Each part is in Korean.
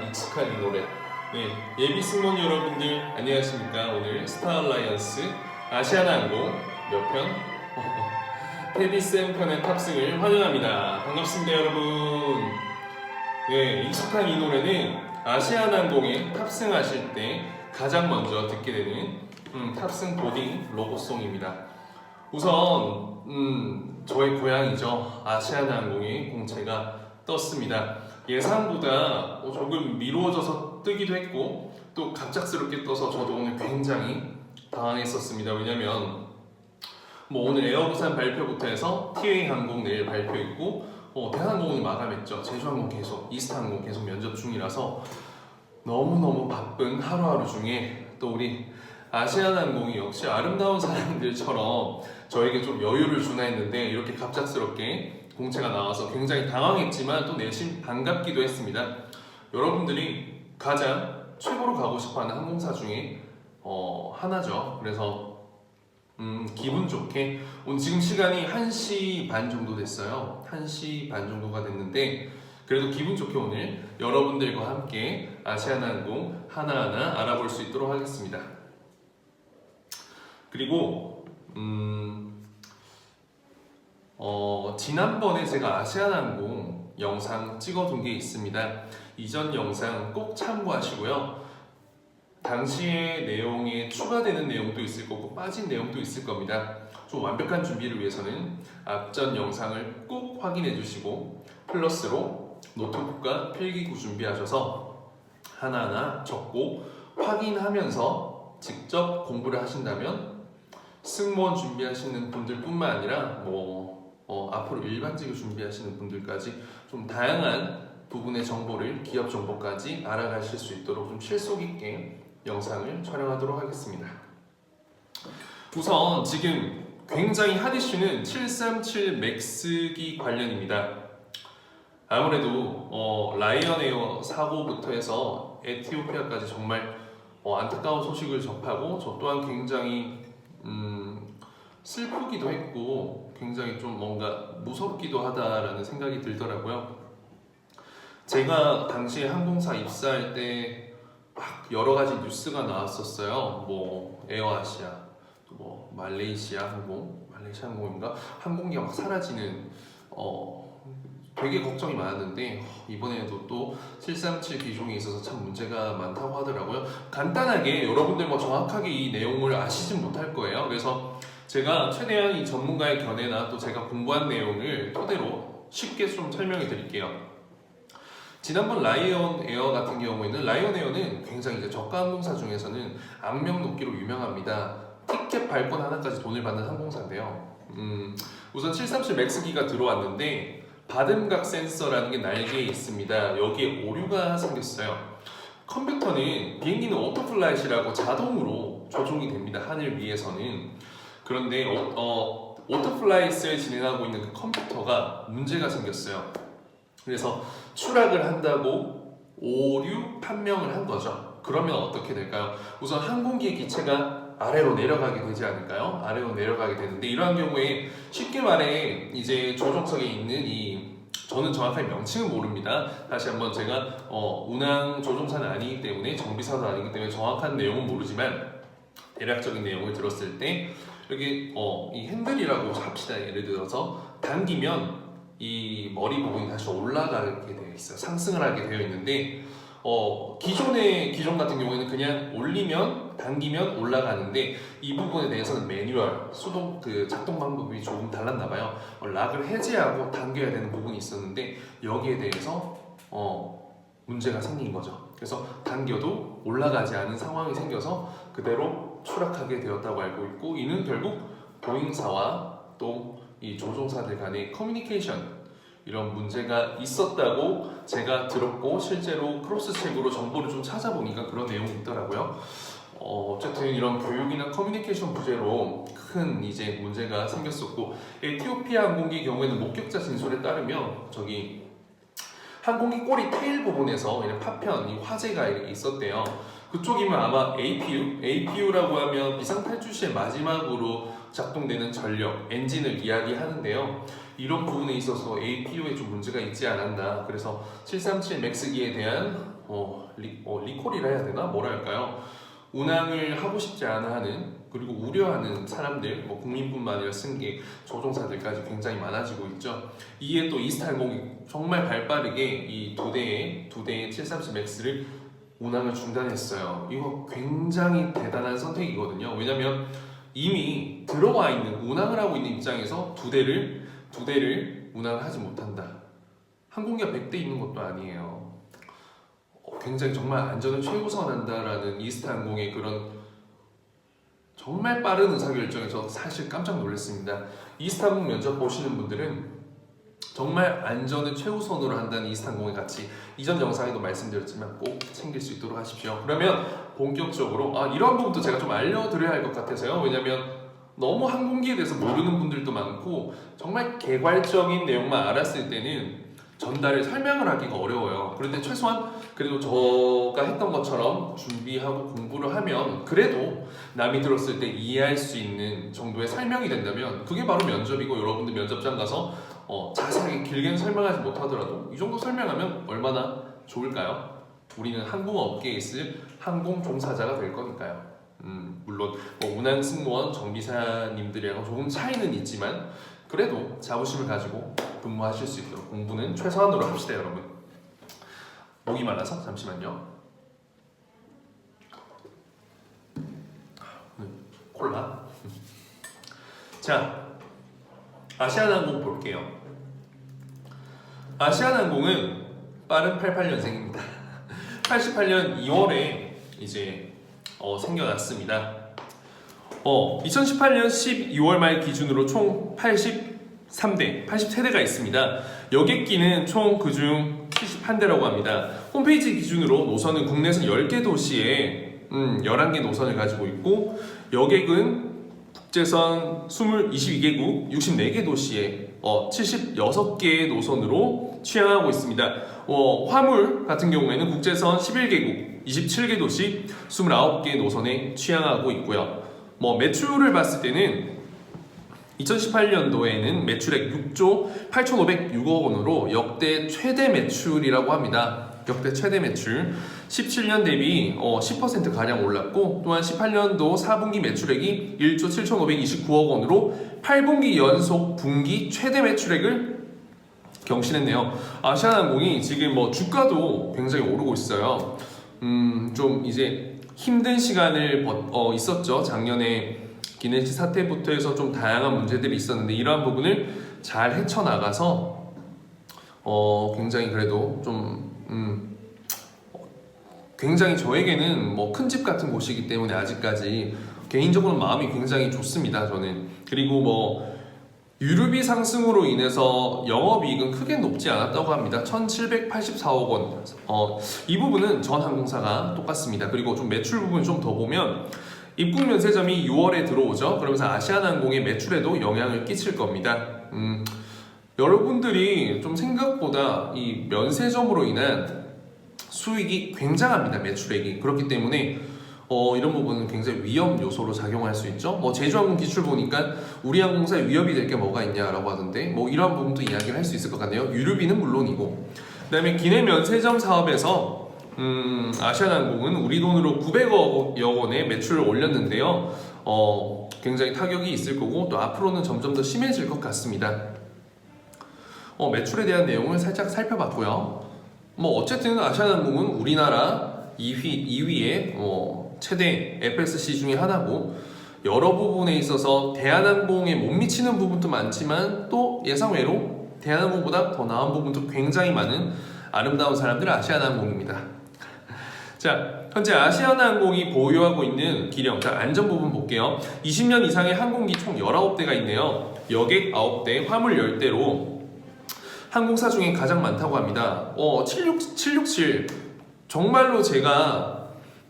익숙한 이 노래. 네, 예비 승무원 여러분들 안녕하십니까? 오늘 스타얼라이언스 아시아나항공 몇 편? 테디쌤 편의 탑승을 환영합니다. 반갑습니다, 여러분. 네, 익숙한 이 노래는 아시아나항공에 탑승하실 때 가장 먼저 듣게 되는 탑승 보딩 로고송입니다. 우선 저의 고향이죠. 아시아나항공의 공채가 떴습니다. 예상보다 조금 미루어져서 뜨기도 했고 또 갑작스럽게 떠서 저도 오늘 굉장히 당황했었습니다. 왜냐면 오늘 에어부산 발표부터 해서 TA 항공 내일 발표 있고 대한항공은 마감했죠. 제주항공 계속, 이스타항공 계속 면접 중이라서 너무너무 바쁜 하루하루 중에 또 우리 아시아나항공이 역시 아름다운 사람들처럼 저에게 좀 여유를 주나 했는데 이렇게 갑작스럽게 공채가 나와서 굉장히 당황했지만 또 내심 반갑기도 했습니다. 여러분들이 가장 최고로 가고 싶어하는 항공사 중에 하나죠. 그래서 기분 좋게 오늘 지금 시간이 1시 반 정도 됐어요. 1시 반 정도가 됐는데 그래도 기분 좋게 오늘 여러분들과 함께 아시아나항공 하나하나 알아볼 수 있도록 하겠습니다. 그리고 지난번에 제가 아시아나항공 영상 찍어둔 게 있습니다. 이전 영상 꼭 참고하시고요. 당시의 내용에 추가되는 내용도 있을 거고 빠진 내용도 있을 겁니다. 좀 완벽한 준비를 위해서는 앞전 영상을 꼭 확인해 주시고 플러스로 노트북과 필기구 준비하셔서 하나하나 적고 확인하면서 직접 공부를 하신다면 승무원 준비하시는 분들뿐만 아니라 앞으로 일반직을 준비하시는 분들까지 좀 다양한 부분의 정보를 기업 정보까지 알아가실 수 있도록 좀 실속 있게 영상을 촬영하도록 하겠습니다. 우선 지금 굉장히 핫 이슈는 737 맥스기 관련입니다. 아무래도 라이언에어 사고부터 해서 에티오피아까지 정말 안타까운 소식을 접하고 저 또한 굉장히 슬프기도 했고 굉장히 좀 뭔가 무섭기도 하다라는 생각이 들더라고요. 제가 당시에 항공사 입사할 때 막 여러 가지 뉴스가 나왔었어요. 에어아시아, 말레이시아 항공인가 항공기가 막 사라지는 되게 걱정이 많았는데 이번에도 또 737 기종에 있어서 참 문제가 많다고 하더라고요. 간단하게 여러분들 정확하게 이 내용을 아시진 못할 거예요. 그래서 제가 최대한 이 전문가의 견해나 또 제가 공부한 내용을 토대로 쉽게 좀 설명해 드릴게요. 지난번 라이언 에어 같은 경우에는 라이언 에어는 굉장히 이제 저가 항공사 중에서는 악명 높기로 유명합니다. 티켓 발권 하나까지 돈을 받는 항공사인데요. 우선 737 맥스기가 들어왔는데 받음각 센서라는 게 날개에 있습니다. 여기에 오류가 생겼어요. 컴퓨터는 비행기는 오토플라잇이라고 자동으로 조종이 됩니다. 하늘 위에서는. 그런데 오토플라잇을 진행하고 있는 그 컴퓨터가 문제가 생겼어요. 그래서 추락을 한다고 오류 판명을 한 거죠. 그러면 어떻게 될까요? 우선 항공기의 기체가 아래로 내려가게 되지 않을까요? 아래로 내려가게 되는데 이러한 경우에 쉽게 말해 이제 조종석에 있는 저는 정확하게 명칭은 모릅니다. 다시 한번 제가 운항 조종사는 아니기 때문에 정비사도 아니기 때문에 정확한 내용은 모르지만 대략적인 내용을 들었을 때 여기 이 핸들이라고 합시다. 예를 들어서 당기면 이 머리 부분이 다시 올라가게 되어 있어요. 상승을 하게 되어 있는데 기존의 기종 같은 경우에는 그냥 올리면 당기면 올라가는데 이 부분에 대해서는 매뉴얼 수동 작동 방법이 조금 달랐나 봐요. 락을 해제하고 당겨야 되는 부분이 있었는데 여기에 대해서 문제가 생긴 거죠. 그래서 당겨도 올라가지 않은 상황이 생겨서 그대로 추락하게 되었다고 알고 있고 이는 결국 보잉사와 또 이 조종사들 간의 커뮤니케이션 이런 문제가 있었다고 제가 들었고 실제로 크로스 책으로 정보를 좀 찾아보니까 그런 내용이 있더라고요. 어쨌든 이런 교육이나 커뮤니케이션 부재로 큰 이제 문제가 생겼었고 에티오피아 항공기 경우에는 목격자 진술에 따르면 항공기 꼬리 테일 부분에서 파편, 화재가 있었대요. 그쪽이면 아마 APU라고 하면 비상탈출 시의 마지막으로 작동되는 전력, 엔진을 이야기하는데요. 이런 부분에 있어서 APU에 좀 문제가 있지 않았나. 그래서 737 맥스기에 대한 리콜이라 해야 되나? 뭐라 할까요? 운항을 하고 싶지 않아 하는, 그리고 우려하는 사람들, 국민뿐만 아니라 승객, 조종사들까지 굉장히 많아지고 있죠. 이에 또 이스타항공이 정말 발빠르게 이 두 대의 737 맥스를 운항을 중단했어요. 이거 굉장히 대단한 선택이거든요. 왜냐면 이미 들어와 있는, 운항을 하고 있는 입장에서 두 대를 운항을 하지 못한다. 항공기가 100대 있는 것도 아니에요. 굉장히 정말 안전을 최우선한다라는 이스타항공의 그런 정말 빠른 의사결정에서 사실 깜짝 놀랐습니다. 이스타항공 면접 보시는 분들은 정말 안전을 최우선으로 한다는 이스타항공의 가치, 이전 영상에도 말씀드렸지만 꼭 챙길 수 있도록 하십시오. 그러면 본격적으로 이런 부분도 제가 좀 알려드려야 할 것 같아서요. 왜냐면 너무 항공기에 대해서 모르는 분들도 많고 정말 개괄적인 내용만 알았을 때는 전달을 설명을 하기가 어려워요. 그런데 최소한 그래도 저가 했던 것처럼 준비하고 공부를 하면 그래도 남이 들었을 때 이해할 수 있는 정도의 설명이 된다면 그게 바로 면접이고, 여러분들 면접장 가서 자세하게 길게는 설명하지 못하더라도 이 정도 설명하면 얼마나 좋을까요? 우리는 항공업계에 있을 항공 종사자가 될 거니까요. 물론 운항 승무원, 정비사님들이랑 조금 차이는 있지만 그래도 자부심을 가지고 근무하실 수 있도록 공부는 최소한으로 합시다, 여러분. 목이 말라서 잠시만요. 콜라. 자, 아시아나항공 볼게요. 아시아나항공은 빠른 88년생입니다. 88년 2월에 이제 생겨났습니다. 2018년 12월 말 기준으로 총 83대가 있습니다. 여객기는 총 그중 71대라고 합니다. 홈페이지 기준으로 노선은 국내선 10개 도시에 11개 노선을 가지고 있고, 여객은 국제선 22개국 64개 도시에 76개의 노선으로 취항하고 있습니다. 화물 같은 경우에는 국제선 11개국 27개 도시 29개 노선에 취항하고 있고요. 매출을 봤을 때는 2018년도에는 매출액 6조 8,506억 원으로 역대 최대 매출이라고 합니다. 역대 최대 매출. 17년 대비 10% 가량 올랐고, 또한 18년도 4분기 매출액이 1조 7,529억 원으로 8분기 연속 분기 최대 매출액을 경신했네요. 아시아나항공이 지금 주가도 굉장히 오르고 있어요. 좀 이제 힘든 시간을 있었죠. 작년에 기내식 사태부터 해서 좀 다양한 문제들이 있었는데 이러한 부분을 잘 헤쳐나가서 굉장히 그래도 좀 굉장히 저에게는 큰 집 같은 곳이기 때문에 아직까지 개인적으로 마음이 굉장히 좋습니다, 저는. 그리고 유류비 상승으로 인해서 영업이익은 크게 높지 않았다고 합니다. 1,784억 원. 이 부분은 전 항공사가 똑같습니다. 그리고 좀 매출 부분 좀 더 보면 입국 면세점이 6월에 들어오죠. 그러면서 아시아나항공의 매출에도 영향을 끼칠 겁니다. 여러분들이 좀 생각보다 이 면세점으로 인한 수익이 굉장합니다, 매출액이. 그렇기 때문에 이런 부분은 굉장히 위험 요소로 작용할 수 있죠. 제주항공 기출 보니까 우리 항공사에 위협이 될 게 뭐가 있냐라고 하던데 이런 부분도 이야기를 할 수 있을 것 같네요. 유류비는 물론이고, 그 다음에 기내 면세점 사업에서 아시아나항공은 우리 돈으로 900억 원의 매출을 올렸는데요. 굉장히 타격이 있을 거고, 또 앞으로는 점점 더 심해질 것 같습니다. 매출에 대한 내용을 살짝 살펴봤고요. 어쨌든 아시아나항공은 우리나라 2위의 최대 FSC 중에 하나고, 여러 부분에 있어서 대한항공에 못 미치는 부분도 많지만 또 예상외로 대한항공보다 더 나은 부분도 굉장히 많은 아름다운 사람들 아시아나항공입니다. 자, 현재 아시아나항공이 보유하고 있는 기령, 안전 부분 볼게요. 20년 이상의 항공기 총 19대가 있네요. 여객 9대, 화물 10대로 항공사 중에 가장 많다고 합니다. 767 정말로 제가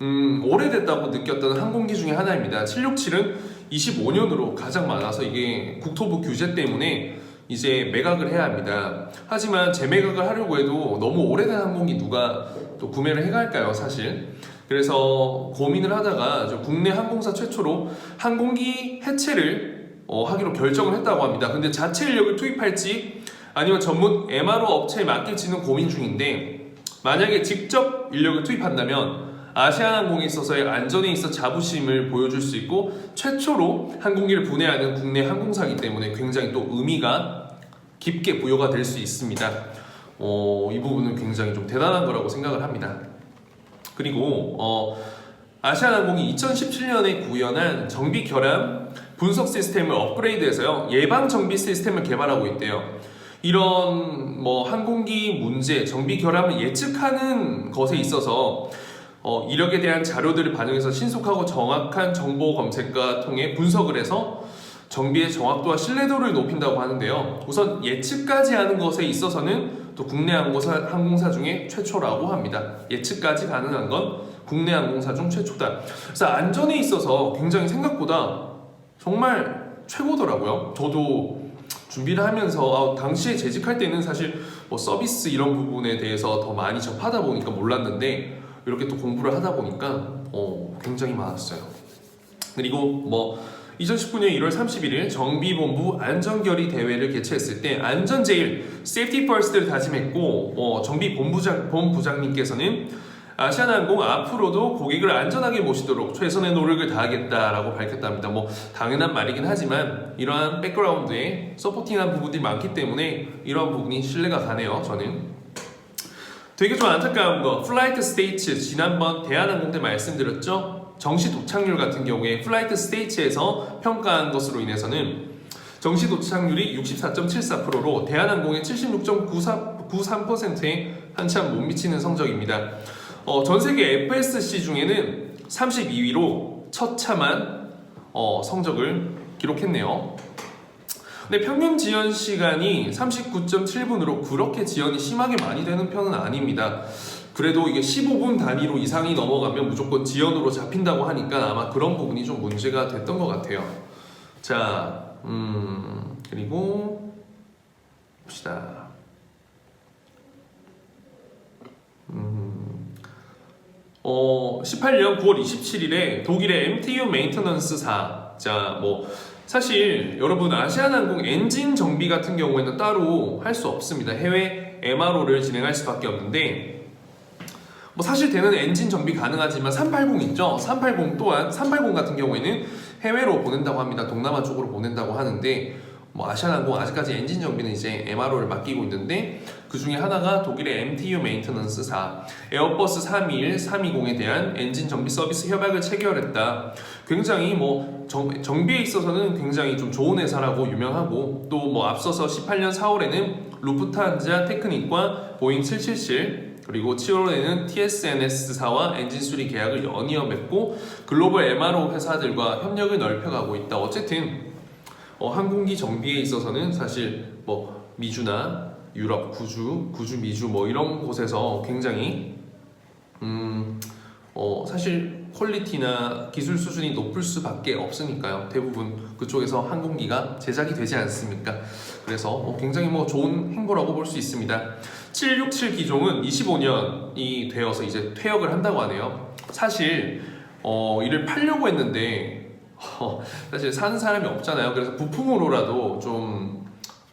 오래됐다고 느꼈던 항공기 중에 하나입니다. 767은 25년으로 가장 많아서 이게 국토부 규제 때문에 이제 매각을 해야 합니다. 하지만 재매각을 하려고 해도 너무 오래된 항공기 누가 또 구매를 해갈까요, 사실? 그래서 고민을 하다가 국내 항공사 최초로 항공기 해체를 하기로 결정을 했다고 합니다. 근데 자체 인력을 투입할지 아니면 전문 MRO 업체에 맡길지는 고민 중인데, 만약에 직접 인력을 투입한다면 아시아나항공에 있어서의 안전에 있어 자부심을 보여줄 수 있고 최초로 항공기를 분해하는 국내 항공사이기 때문에 굉장히 또 의미가 깊게 부여가 될 수 있습니다. 이 부분은 굉장히 좀 대단한 거라고 생각을 합니다. 그리고 아시아나항공이 2017년에 구현한 정비 결함 분석 시스템을 업그레이드해서요 예방 정비 시스템을 개발하고 있대요. 이런 항공기 문제, 정비 결함을 예측하는 것에 있어서 이력에 대한 자료들을 반영해서 신속하고 정확한 정보 검색과 통해 분석을 해서 정비의 정확도와 신뢰도를 높인다고 하는데요. 우선 예측까지 하는 것에 있어서는 또 국내 항공사 중에 최초라고 합니다. 예측까지 가능한 건 국내 항공사 중 최초다. 그래서 안전에 있어서 굉장히 생각보다 정말 최고더라고요. 저도 준비를 하면서 당시에 재직할 때는 사실 서비스 이런 부분에 대해서 더 많이 접하다 보니까 몰랐는데 이렇게 또 공부를 하다 보니까 굉장히 많았어요. 그리고 2019년 1월 31일 정비본부 안전결의 대회를 개최했을 때 안전제일 Safety First를 다짐했고 정비본부장님께서는 아시아나항공 앞으로도 고객을 안전하게 모시도록 최선의 노력을 다하겠다라고 밝혔답니다. 당연한 말이긴 하지만 이러한 백그라운드에 서포팅한 부분들이 많기 때문에 이러한 부분이 신뢰가 가네요. 저는 되게 좀 안타까운 거 플라이트 스테이츠 지난번 대한항공 때 말씀드렸죠. 정시 도착률 같은 경우에 플라이트 스테이츠에서 평가한 것으로 인해서는 정시 도착률이 64.74%로 대한항공의 76.93%에 한참 못 미치는 성적입니다. 전 세계 FSC 중에는 32위로 처참한 성적을 기록했네요. 근데 평균 지연 시간이 39.7분으로 그렇게 지연이 심하게 많이 되는 편은 아닙니다. 그래도 이게 15분 단위로 이상이 넘어가면 무조건 지연으로 잡힌다고 하니까 아마 그런 부분이 좀 문제가 됐던 것 같아요. 자, 그리고 봅시다. 18년 9월 27일에 독일의 MTU 메인터넌스사 사실 여러분 아시아나항공 엔진 정비 같은 경우에는 따로 할 수 없습니다. 해외 MRO를 진행할 수밖에 없는데 사실 되는 엔진 정비 가능하지만 380 있죠? 380 또한 380 같은 경우에는 해외로 보낸다고 합니다. 동남아 쪽으로 보낸다고 하는데 아시아나항공 아직까지 엔진 정비는 이제 MRO를 맡기고 있는데 그 중에 하나가 독일의 MTU 메인터넌스사 에어버스 321, 320에 대한 엔진 정비 서비스 협약을 체결했다. 굉장히 정비에 있어서는 굉장히 좀 좋은 회사라고 유명하고 또 앞서서 18년 4월에는 루프트한자 테크닉과 보잉 777 그리고 7월에는 TSNS사와 엔진 수리 계약을 연이어 맺고 글로벌 MRO 회사들과 협력을 넓혀가고 있다. 어쨌든 항공기 정비에 있어서는 사실 미주나 유럽, 구주 미주 이런 곳에서 굉장히 사실 퀄리티나 기술 수준이 높을 수밖에 없으니까요. 대부분 그쪽에서 항공기가 제작이 되지 않습니까? 그래서 굉장히 좋은 행보라고 볼 수 있습니다. 767 기종은 25년이 되어서 이제 퇴역을 한다고 하네요. 사실 이를 팔려고 했는데 사실 사는 사람이 없잖아요. 그래서 부품으로라도 좀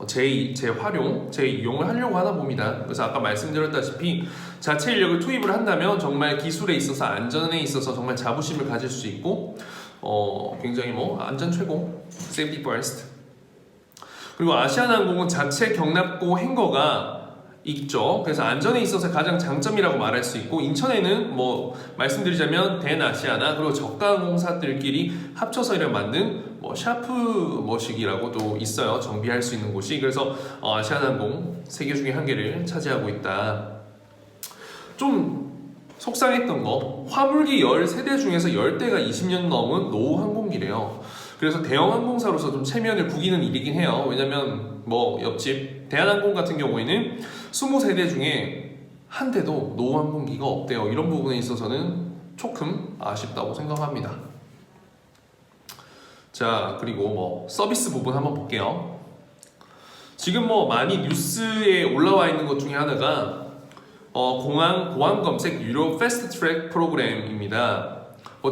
재이용을 하려고 하나 봅니다. 그래서 아까 말씀드렸다시피 자체 인력을 투입을 한다면 정말 기술에 있어서 안전에 있어서 정말 자부심을 가질 수 있고 굉장히 안전 최고, safety first. 그리고 아시아나항공은 자체 경납고 행거가 있죠. 그래서 안전에 있어서 가장 장점이라고 말할 수 있고 인천에는 말씀드리자면 대나시아나 그리고 저가항공사들끼리 합쳐서 이렇게 만든 샤프 머식이라고도 있어요. 정비할 수 있는 곳이. 그래서 아시아나항공 3개 중에 1개를 차지하고 있다. 좀 속상했던 거 화물기 13대 중에서 10대가 20년 넘은 노후 항공기래요. 그래서 대형 항공사로서 좀 체면을 구기는 일이긴 해요. 왜냐면 옆집 대한항공 같은 경우에는 20세대 중에 한 대도 노후 항공기가 없대요. 이런 부분에 있어서는 조금 아쉽다고 생각합니다. 자, 그리고 서비스 부분 한번 볼게요. 지금 많이 뉴스에 올라와 있는 것 중에 하나가 공항 보안 검색 유료 패스트 트랙 프로그램입니다.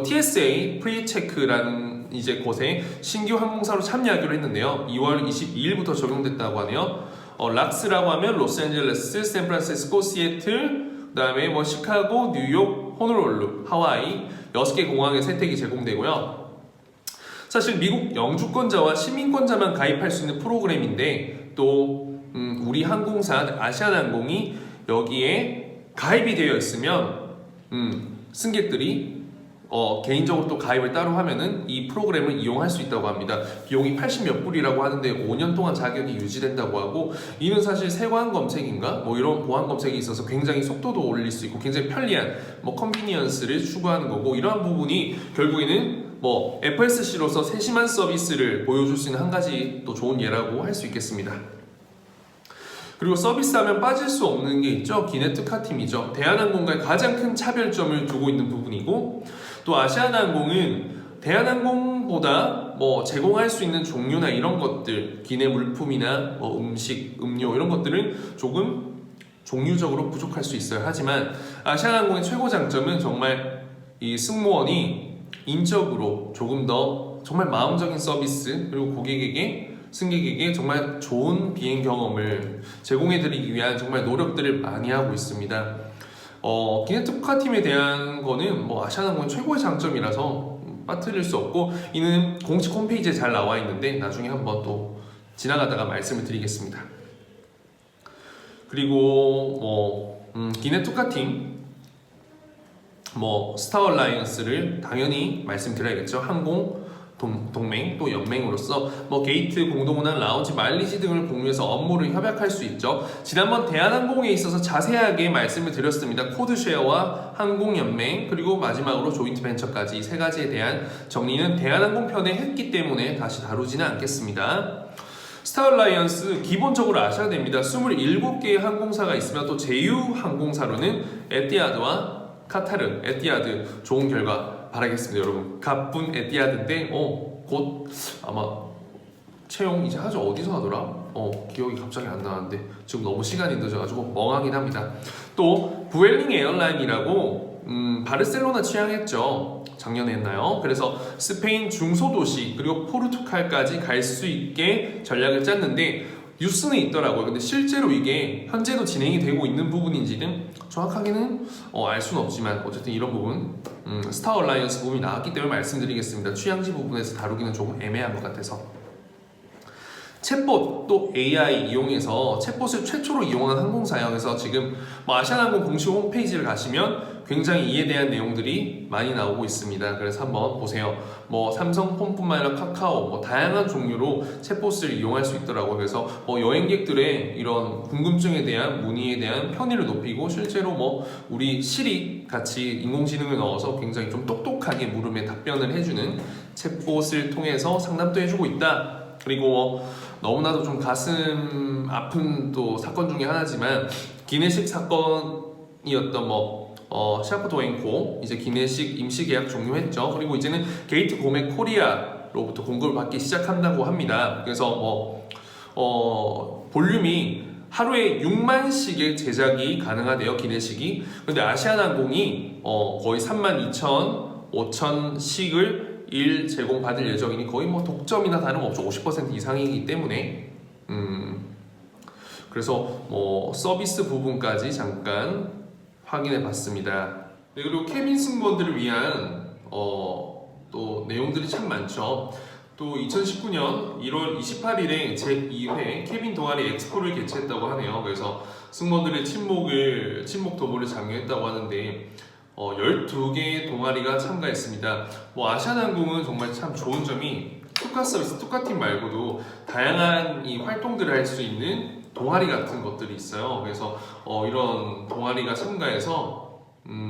TSA 프리체크라는 이제 곳에 신규 항공사로 참여하기로 했는데요. 2월 22일부터 적용됐다고 하네요. 락스라고 하면 로스앤젤레스, 샌프란시스코, 시애틀, 그다음에 뭐 시카고, 뉴욕, 호놀룰루, 하와이 6개 공항에 세택이 제공되고요. 사실 미국 영주권자와 시민권자만 가입할 수 있는 프로그램인데 또 우리 항공사 아시아나항공이 여기에 가입이 되어 있으면 승객들이 개인적으로 또 가입을 따로 하면은 이 프로그램을 이용할 수 있다고 합니다. 비용이 80몇 불이라고 하는데 5년 동안 자격이 유지된다고 하고, 이는 사실 세관 검색인가 뭐 이런 보안 검색이 있어서 굉장히 속도도 올릴 수 있고 굉장히 편리한 뭐 컨비니언스를 추구하는 거고, 이러한 부분이 결국에는 뭐 FSC로서 세심한 서비스를 보여줄 수 있는 한 가지 또 좋은 예라고 할 수 있겠습니다. 그리고 서비스하면 빠질 수 없는 게 있죠. 기내 특화팀이죠. 대한항공과의 가장 큰 차별점을 두고 있는 부분이고, 또 아시아나항공은 대한항공보다 뭐 제공할 수 있는 종류나 이런 것들, 기내 물품이나 뭐 음식, 음료 이런 것들은 조금 종류적으로 부족할 수 있어요. 하지만 아시아나항공의 최고 장점은 정말 이 승무원이 인적으로 조금 더 정말 마음적인 서비스, 그리고 고객에게, 승객에게 정말 좋은 비행 경험을 제공해드리기 위한 정말 노력들을 많이 하고 있습니다. 기내 특화팀에 대한 거는 뭐 아시아나항공 최고의 장점이라서 빠뜨릴 수 없고, 이는 공식 홈페이지에 잘 나와 있는데 나중에 한번 또 지나가다가 말씀을 드리겠습니다. 그리고 기내 특화팀 스타 얼라이언스를 당연히 말씀드려야겠죠. 항공 동맹 또 연맹으로서 게이트, 공동운항, 라운지, 마일리지 등을 공유해서 업무를 협약할 수 있죠. 지난번 대한항공에 있어서 자세하게 말씀을 드렸습니다. 코드쉐어와 항공연맹, 그리고 마지막으로 조인트 벤처까지 이 세 가지에 대한 정리는 대한항공 편에 했기 때문에 다시 다루지는 않겠습니다. 스타 얼라이언스 기본적으로 아셔야 됩니다. 27개의 항공사가 있으면 또 제휴항공사로는 에티하드와 카타르, 에티하드 좋은 결과 바라겠습니다. 여러분, 가쁜 에티하드인데 곧 아마 채용 이제 하죠. 어디서 하더라? 기억이 갑자기 안 나는데 지금 너무 시간이 늦어가지고 멍하긴 합니다. 또 부엘링 에어라인이라고 바르셀로나 취항했죠. 작년에 했나요? 그래서 스페인 중소도시 그리고 포르투갈까지 갈 수 있게 전략을 짰는데 뉴스는 있더라고요. 근데 실제로 이게 현재도 진행이 되고 있는 부분인지는 정확하게는 알 수는 없지만 어쨌든 이런 부분 스타 얼라이언스 부분이 나왔기 때문에 말씀드리겠습니다. 취향지 부분에서 다루기는 조금 애매한 것 같아서. 챗봇 또 AI 이용해서 챗봇을 최초로 이용한 항공사예요. 그래서 지금 아시아나항공 공식 홈페이지를 가시면 굉장히 이에 대한 내용들이 많이 나오고 있습니다. 그래서 한번 보세요. 삼성폰뿐만 아니라 카카오 다양한 종류로 챗봇을 이용할 수 있더라고요. 그래서 여행객들의 이런 궁금증에 대한 문의에 대한 편의를 높이고, 실제로 우리 시리 같이 인공지능을 넣어서 굉장히 좀 똑똑하게 물음에 답변을 해주는 챗봇을 통해서 상담도 해주고 있다. 그리고 너무나도 좀 가슴 아픈 또 사건 중에 하나지만 기내식 사건이었던 샤프트 앵코 이제 기내식 임시 계약 종료했죠. 그리고 이제는 게이트 고메 코리아로부터 공급을 받기 시작한다고 합니다. 그래서 볼륨이 하루에 6만씩의 제작이 가능하대요, 기내식이. 근데 아시아나항공이 거의 32,000, 5,000씩을 일 제공받을 예정이니 거의 독점이나 다름없죠. 50% 이상이기 때문에 그래서 서비스 부분까지 잠깐 확인해 봤습니다. 네, 그리고 케빈 승무원들을 위한 또 내용들이 참 많죠. 또 2019년 1월 28일에 제2회 케빈 동아리 엑스포를 개최했다고 하네요. 그래서 승무원들의 친목 도모를 장려했다고 하는데 12개의 동아리가 참가했습니다. 아시아나항공은 정말 참 좋은 점이 특화 서비스, 특화팀 말고도 다양한 이 활동들을 할 수 있는 동아리 같은 것들이 있어요. 그래서 이런 동아리가 참가해서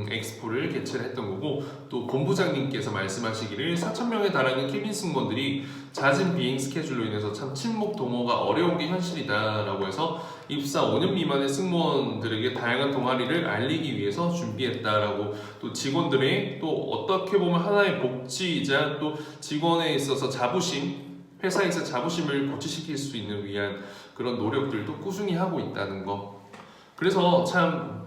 엑스포를 개최를 했던 거고, 또 본부장님께서 말씀하시기를 4,000명에 달하는 케빈 승무원들이 잦은 비행 스케줄로 인해서 참 친목 도모가 어려운 게 현실이다 라고 해서 입사 5년 미만의 승무원들에게 다양한 동아리를 알리기 위해서 준비했다라고, 또 직원들의 또 어떻게 보면 하나의 복지이자 또 직원에 있어서 자부심, 회사에서 자부심을 고취시킬 수 있는 위한 그런 노력들도 꾸준히 하고 있다는 거. 그래서 참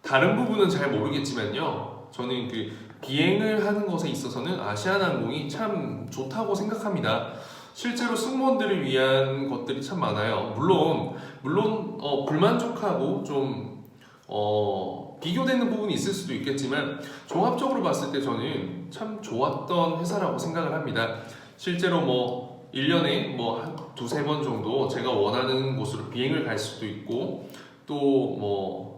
다른 부분은 잘 모르겠지만요, 저는 그 비행을 하는 것에 있어서는 아시아나항공이 참 좋다고 생각합니다. 실제로 승무원들을 위한 것들이 참 많아요. 물론 불만족하고 좀 비교되는 부분이 있을 수도 있겠지만 종합적으로 봤을 때 저는 참 좋았던 회사라고 생각을 합니다. 실제로 뭐 1년에 뭐 한 두세 번 정도 제가 원하는 곳으로 비행을 갈 수도 있고 또 뭐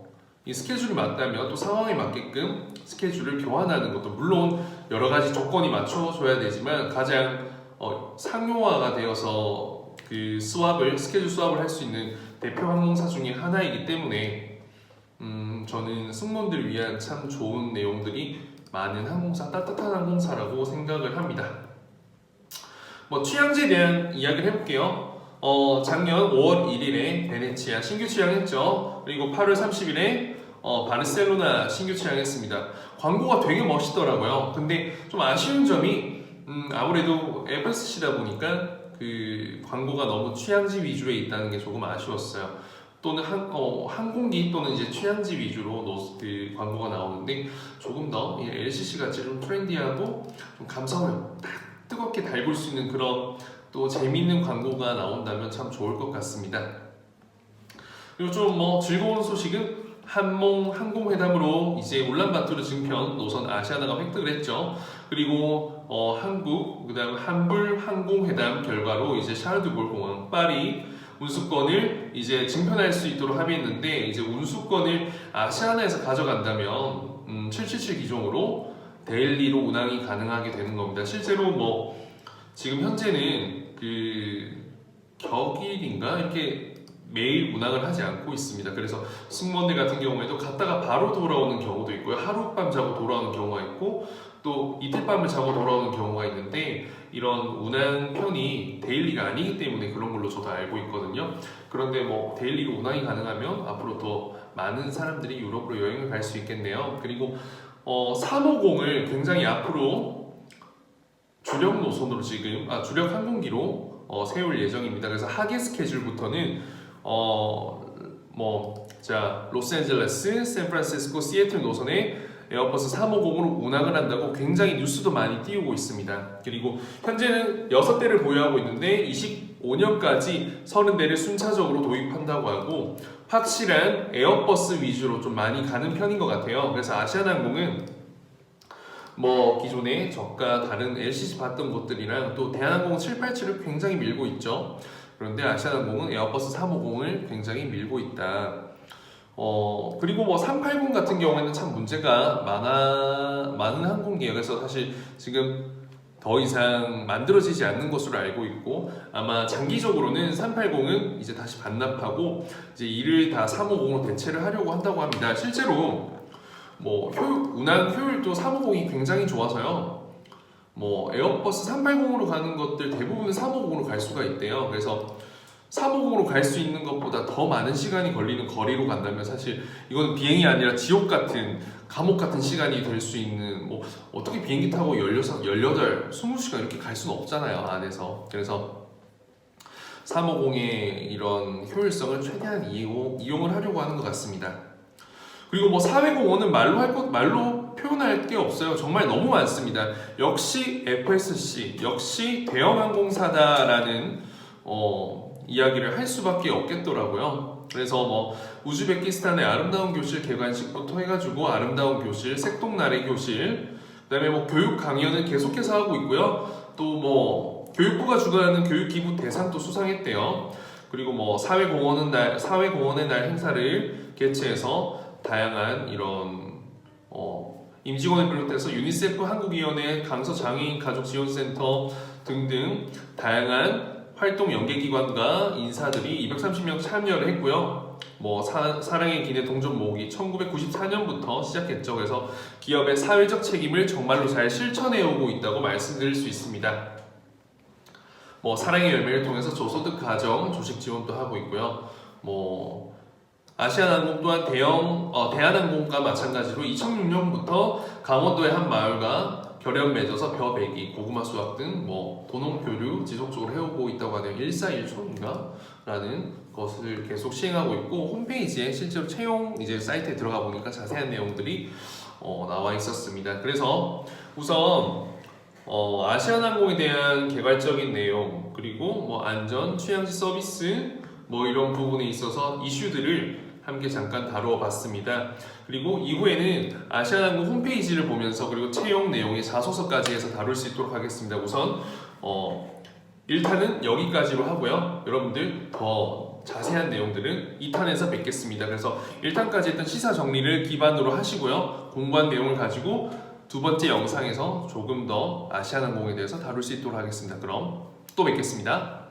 이 스케줄이 맞다면 또 상황에 맞게끔 스케줄을 교환하는 것도 물론 여러 가지 조건이 맞춰줘야 되지만 가장 상용화가 되어서 그 스케줄 스왑을 할 수 있는 대표 항공사 중에 하나이기 때문에 저는 승무원들을 위한 참 좋은 내용들이 많은 항공사, 따뜻한 항공사라고 생각을 합니다. 뭐 취향지에 대한 이야기를 해볼게요. 작년 5월 1일에 베네치아 신규 취향했죠. 그리고 8월 30일에 바르셀로나 신규 취향했습니다. 광고가 되게 멋있더라고요. 근데 좀 아쉬운 점이 아무래도 FSC다 보니까 그 광고가 너무 취향지 위주에 있다는 게 조금 아쉬웠어요. 또는 항공기 또는 이제 취향지 위주로 그 광고가 나오는데 조금 더 LCC 같이 좀 트렌디하고 좀 감성을 딱 뜨겁게 달굴 수 있는 그런 또 재미있는 광고가 나온다면 참 좋을 것 같습니다. 그리고 좀 뭐 즐거운 소식은 한몽 항공회담으로 이제 울란바토르 증편 노선 아시아나가 획득을 했죠. 그리고 한국 그다음 한불 항공회담 결과로 이제 샤르드골 공항 파리 운수권을 이제 증편할 수 있도록 합의했는데 이제 운수권을 아시아나에서 가져간다면 777 기종으로 데일리로 운항이 가능하게 되는 겁니다. 실제로 뭐 지금 현재는 그 격일인가 이렇게 매일 운항을 하지 않고 있습니다. 그래서 승무원들 같은 경우에도 갔다가 바로 돌아오는 경우도 있고요. 하룻밤 자고 돌아오는 경우가 있고 또 이틀밤을 자고 돌아오는 경우가 있는데 이런 운항편이 데일리가 아니기 때문에 그런 걸로 저도 알고 있거든요. 그런데 뭐 데일리로 운항이 가능하면 앞으로 더 많은 사람들이 유럽으로 여행을 갈 수 있겠네요. 그리고 350을 굉장히 앞으로 주력 노선으로 지금 주력 항공기로 세울 예정입니다. 그래서 하계 스케줄부터는 로스앤젤레스, 샌프란시스코, 시애틀 노선에 에어버스 350으로 운항을 한다고 굉장히 뉴스도 많이 띄우고 있습니다. 그리고 현재는 6대를 보유하고 있는데 25년까지 30대를 순차적으로 도입한다고 하고 확실한 에어버스 위주로 좀 많이 가는 편인 것 같아요. 그래서 아시아나항공은 뭐 기존에 저가 다른 LCC 봤던 것들이랑 또 대한항공 787을 굉장히 밀고 있죠. 그런데 아시아나항공은 에어버스 350을 굉장히 밀고 있다. 그리고 뭐 380 같은 경우에는 참 문제가 많은 항공기예요. 그래서 사실 지금 더 이상 만들어지지 않는 것으로 알고 있고 아마 장기적으로는 380은 이제 다시 반납하고 이제 이를 다 350으로 대체를 하려고 한다고 합니다. 실제로 뭐 운항 효율도 350이 굉장히 좋아서요. 뭐 에어버스 380으로 가는 것들 대부분은 350으로 갈 수가 있대요. 그래서 350으로 갈 수 있는 것보다 더 많은 시간이 걸리는 거리로 간다면 사실 이건 비행이 아니라 지옥 같은 감옥 같은 시간이 될 수 있는 뭐 어떻게 비행기 타고 16, 18, 20시간 이렇게 갈 수는 없잖아요 안에서. 그래서 350의 이런 효율성을 최대한 이용을 하려고 하는 것 같습니다. 그리고 뭐 사회공헌은 말로 표현할 게 없어요. 정말 너무 많습니다. 역시 FSC, 역시 대형항공사다라는 이야기를 할 수밖에 없겠더라고요. 그래서 뭐 우즈베키스탄의 아름다운 교실 개관식부터 해가지고 아름다운 교실, 색동나래 교실, 그다음에 뭐 교육 강연을 계속해서 하고 있고요. 또 뭐 교육부가 주관하는 교육기부 대상도 수상했대요. 그리고 뭐 사회공헌의 날 행사를 개최해서 다양한 이런 임직원을 비롯해서 유니세프 한국위원회, 강서장애인 가족지원센터 등등 다양한 활동 연계기관과 인사들이 230명 참여를 했고요. 뭐 사랑의 기내 동전 모으기 1994년부터 시작했죠. 그래서 기업의 사회적 책임을 정말로 잘 실천해오고 있다고 말씀드릴 수 있습니다. 뭐 사랑의 열매를 통해서 저소득 가정 조직 지원도 하고 있고요. 뭐 아시아나항공 또한 대한항공과 마찬가지로 2006년부터 강원도의 한 마을과 결연 맺어서 벼 베기, 고구마 수확 등 뭐 도농 교류 지속적으로 해오고 있다고 하네요. 141촌인가라는 것을 계속 시행하고 있고 홈페이지에 실제로 채용 이제 사이트에 들어가 보니까 자세한 내용들이 나와 있었습니다. 그래서 우선 아시아나항공에 대한 개발적인 내용 그리고 뭐 안전, 취향지 서비스 뭐 이런 부분에 있어서 이슈들을 함께 잠깐 다뤄봤습니다. 그리고 이후에는 아시아나항공 홈페이지를 보면서 그리고 채용 내용의 자소서까지 해서 다룰 수 있도록 하겠습니다. 우선 1탄은 여기까지로 하고요. 여러분들 더 자세한 내용들은 2탄에서 뵙겠습니다. 그래서 1탄까지 했던 시사 정리를 기반으로 하시고요. 공부한 내용을 가지고 두 번째 영상에서 조금 더 아시아나항공에 대해서 다룰 수 있도록 하겠습니다. 그럼 또 뵙겠습니다.